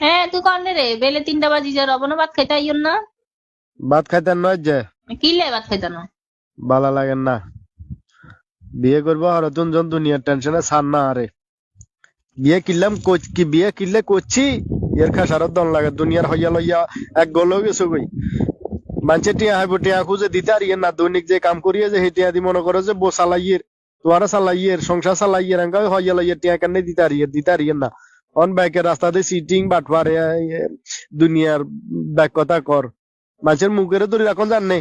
হ্যাঁ তুই কনে রে বেলে 3টা বাজি যা রবনা ভাত খাইতে আইয়ন না। ভাত খাইতেন নয় যে কি লে ভাত খাইতে না? ভালো লাগেন না। বিয়ে করবো আর জন দুনিয়ার টেনশনে ছাড় না আরে। বিয়ে কিনলাম কি বিয়ে কিনলে করছি এর খাসারত দন লাগে দুনিয়ার হইয়া লইয়া এক গলেও গেছো গই। মানুষে টিয়া হাইব টিয়া খুঁজে দিতে আর ইয়ে না দৈনিক যে কাম করিয়ে যে সেই টিয়া দি মনে করো যে বো চালাইয়ের তোমারা চালাইয়ের সংসার চালাইয়ের এঙ্গা হইয়া লইয়া টিয়া কেন দিতে আর ইয়ে না। অন বাইকের রাস্তাতে সিটিং বাটপারে দুনিয়ার ব্যাক কথা কর মানুষের মুখের ধরে এখন জান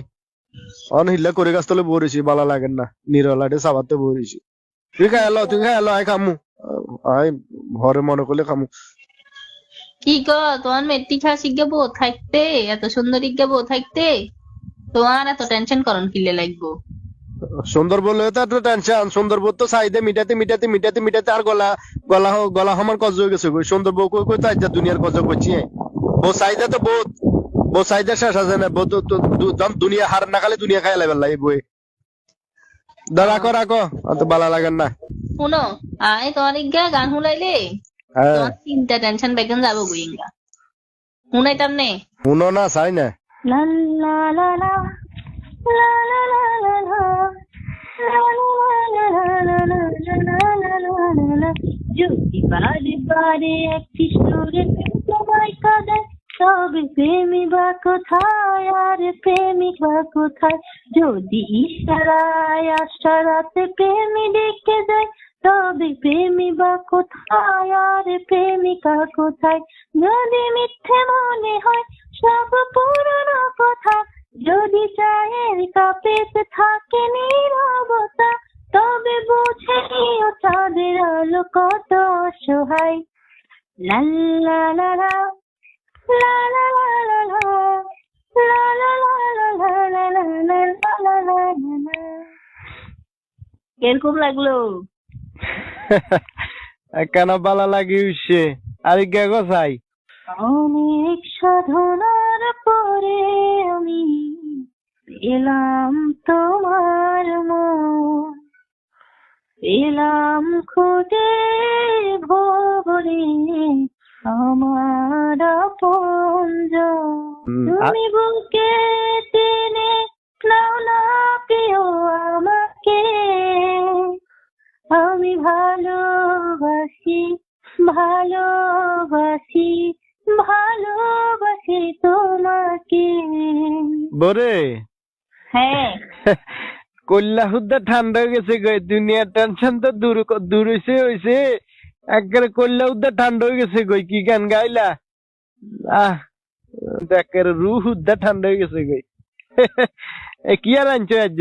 অন হিল্লা করে গাছ তলে বরিছি বালা লাগেন না নিরলাটে সাবাতে বরিছি। তুই খাই এলো আয় খামু আয় ঘরে মনে করলে খামু। কি গো তোমার মেট্রিক খা শিখে বউ থাকতে এত সুন্দর ইজ্ঞা বউ থাকতে তোমার এত টেনশন করন কিলে লাগবো? সুন্দর বললে তো একটা টেনশন সুন্দর বউ তো চাইদে মিটাতে আর গলা আমার কজ হয়ে গেছে কই সুন্দর বউ কই কই তাই যা দুনিয়ার কজ করছি বউ চাইদে তো বউ চাইদে শেষ আছে না বউ তো দুনিয়া হার না খালি দুনিয়া খাই লাইবেন লাই বই রাখো রাখো অত বালা লাগেন না। শুনো আয় তোমার ইজ্ঞা গান শুনাইলে হ্যাঁ তোমার চিন্তা টেনশন বেগন যাবো গুইঙ্গা শুনাইতাম নে। শুনো না চাই না। লা লা লা লা লা লা লা লা লা যদি বারে বারে একটি সুরে তোমায় কাঁদায় তবে প্রেমী বা কোথায় আর প্রেমিক বা কোথায়? যদি ইশারায় আশারাতে প্রেমী ডেকে যায় তবে প্রেমী বা কোথায় আর প্রেমিকা কোথায়? যদি মিথ্যে মনে হয় সব পুরনো কথা, যদি চায়ের কাপেতে থাকে নীরবতা, তবে বুঝে নিও চাঁদের আলো কত অসহায়। লা লা লা লা লা লা লা লা লা লা লা লা লা লা লা লা লা লা লা। কিরকম লাগলো? কেন বালা লাগি উঠছে আর গে গো চাই। অনেক সাধনার পরে আমি পেলাম তোমার মন, পেলাম খুঁজে ভবরে আমার আপনজন। তুমি বুকে টেনে নাও না প্রিয় আমাকে, আমি ভালোবাসি ভালোবাসি ভালোবাসি তোমাকে। বরে হ্যাঁ কল্লা হুদ্দা ঠান্ডা হয়ে গেছে গো দুনিয়ার টেনশন তো দূর হইছে একবারে কল্লা হুদ্দা ঠান্ডা হয়ে গেছে গই কি গান গাইলা আহ একের রুহ হুদ্দা ঠান্ডা হয়ে গেছে গই। এ কি আর আনছো আজ?